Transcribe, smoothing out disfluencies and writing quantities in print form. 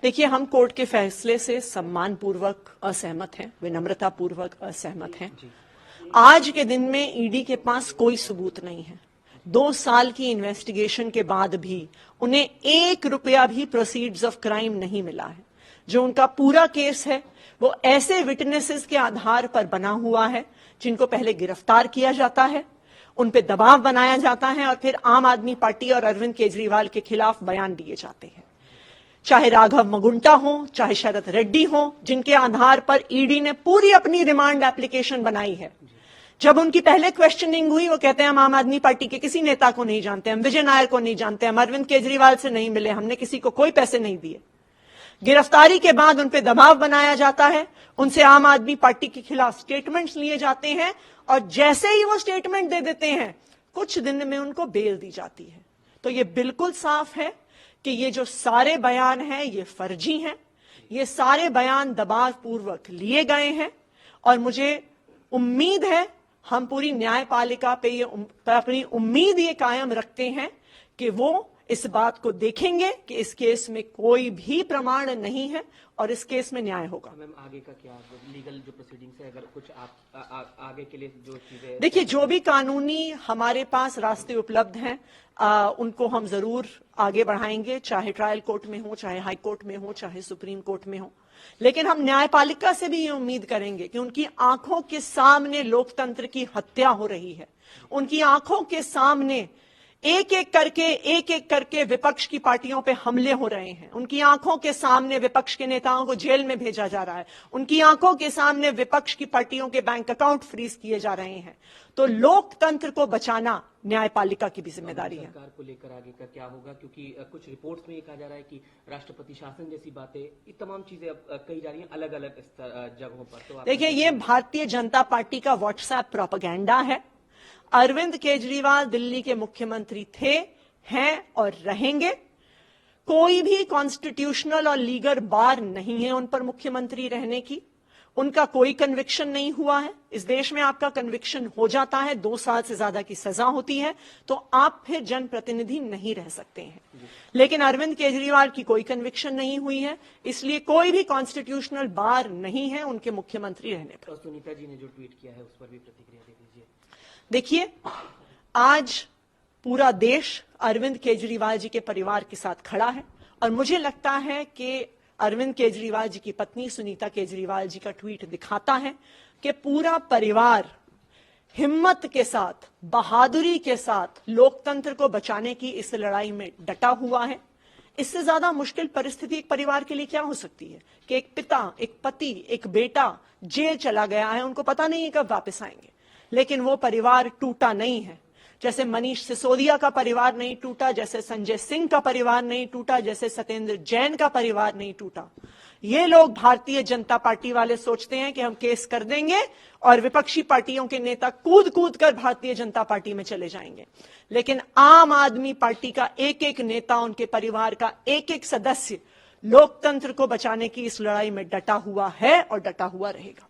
देखिए, हम कोर्ट के फैसले से सम्मानपूर्वक असहमत हैं, विनम्रतापूर्वक असहमत हैं। आज के दिन में ईडी के पास कोई सबूत नहीं है। 2 साल की इन्वेस्टिगेशन के बाद भी उन्हें 1 रुपया भी प्रोसीड्स ऑफ क्राइम नहीं मिला है। जो उनका पूरा केस है वो ऐसे विटनेसेस के आधार पर बना हुआ है जिनको पहले गिरफ्तार किया जाता है, उन पे दबाव बनाया जाता है और फिर आम आदमी पार्टी और अरविंद केजरीवाल के खिलाफ बयान दिए जाते हैं। चाहे राघव मगुंटा हो, चाहे शरद रेड्डी हो, जिनके आधार पर ईडी ने पूरी अपनी रिमांड एप्लीकेशन बनाई है। जब उनकी पहले क्वेश्चनिंग हुई, वो कहते हैं हम आम आदमी पार्टी के किसी नेता को नहीं जानते, हम विजय नायर को नहीं जानते, हम अरविंद केजरीवाल से नहीं मिले, हमने किसी को कोई पैसे नहीं दिए। गिरफ्तारी के बाद उन पे दबाव बनाया जाता है, उनसे आम आदमी पार्टी के खिलाफ स्टेटमेंट्स लिए जाते हैं और जैसे ही वो स्टेटमेंट दे देते हैं, कुछ दिन में उनको बेल दी जाती है। तो ये बिल्कुल साफ है कि ये जो सारे बयान हैं ये फर्जी हैं, ये सारे बयान दबावपूर्वक लिए गए हैं और मुझे उम्मीद है, हम पूरी न्यायपालिका पे ये अपनी उम्मीद ये कायम रखते हैं कि वो इस बात को देखेंगे कि इस केस में कोई भी प्रमाण नहीं है और इस केस में न्याय होगा। मैम, आगे का क्या लीगल जो प्रोसीडिंग्स है, अगर कुछ आप आगे के लिए जो चीजें, देखिए, जो भी कानूनी हमारे पास रास्ते उपलब्ध हैं उनको हम जरूर आगे बढ़ाएंगे, चाहे ट्रायल कोर्ट में हो, चाहे हाई कोर्ट में हो, चाहे सुप्रीम कोर्ट में हो। लेकिन हम न्यायपालिका से भी ये उम्मीद करेंगे कि उनकी आंखों के सामने लोकतंत्र की हत्या हो रही है, उनकी आंखों के सामने एक एक करके विपक्ष की पार्टियों पे हमले हो रहे हैं, उनकी आंखों के सामने विपक्ष के नेताओं को जेल में भेजा जा रहा है, उनकी आंखों के सामने विपक्ष की पार्टियों के बैंक अकाउंट फ्रीज किए जा रहे हैं। तो लोकतंत्र को बचाना न्यायपालिका की भी जिम्मेदारी है। सरकार को लेकर आगे का क्या होगा, क्योंकि कुछ रिपोर्ट्स में ये कहा जा रहा है कि राष्ट्रपति शासन जैसी बातें, ये तमाम चीजें अब कही जा रही हैं अलग अलग जगहों पर। तो देखिए, ये भारतीय जनता पार्टी का व्हाट्सएप प्रोपेगेंडा है। अरविंद केजरीवाल दिल्ली के मुख्यमंत्री थे, हैं और रहेंगे। कोई भी कॉन्स्टिट्यूशनल और लीगल बार नहीं है उन पर मुख्यमंत्री रहने की। उनका कोई कन्विक्शन नहीं हुआ है। इस देश में आपका कन्विक्शन हो जाता है, 2 साल से ज्यादा की सजा होती है, तो आप फिर जनप्रतिनिधि नहीं रह सकते हैं। लेकिन अरविंद केजरीवाल की कोई कन्विक्शन नहीं हुई है, इसलिए कोई भी कॉन्स्टिट्यूशनल बार नहीं है उनके मुख्यमंत्री रहने पर। सुनीता जी ने जो ट्वीट किया है उस पर भी प्रतिक्रिया दे दीजिए। देखिए, आज पूरा देश अरविंद केजरीवाल जी के परिवार के साथ खड़ा है और मुझे लगता है कि अरविंद केजरीवाल जी की पत्नी सुनीता केजरीवाल जी का ट्वीट दिखाता है कि पूरा परिवार हिम्मत के साथ, बहादुरी के साथ लोकतंत्र को बचाने की इस लड़ाई में डटा हुआ है। इससे ज्यादा मुश्किल परिस्थिति एक परिवार के लिए क्या हो सकती है कि एक पिता, एक पति, एक बेटा जेल चला गया है, उनको पता नहीं है कब वापस आएंगे, लेकिन वो परिवार टूटा नहीं है। जैसे मनीष सिसोदिया का परिवार नहीं टूटा, जैसे संजय सिंह का परिवार नहीं टूटा, जैसे सत्येंद्र जैन का परिवार नहीं टूटा। ये लोग भारतीय जनता पार्टी वाले सोचते हैं कि हम केस कर देंगे और विपक्षी पार्टियों के नेता कूद कूद कर भारतीय जनता पार्टी में चले जाएंगे। लेकिन आम आदमी पार्टी का एक एक नेता, उनके परिवार का एक एक सदस्य लोकतंत्र को बचाने की इस लड़ाई में डटा हुआ है और डटा हुआ रहेगा।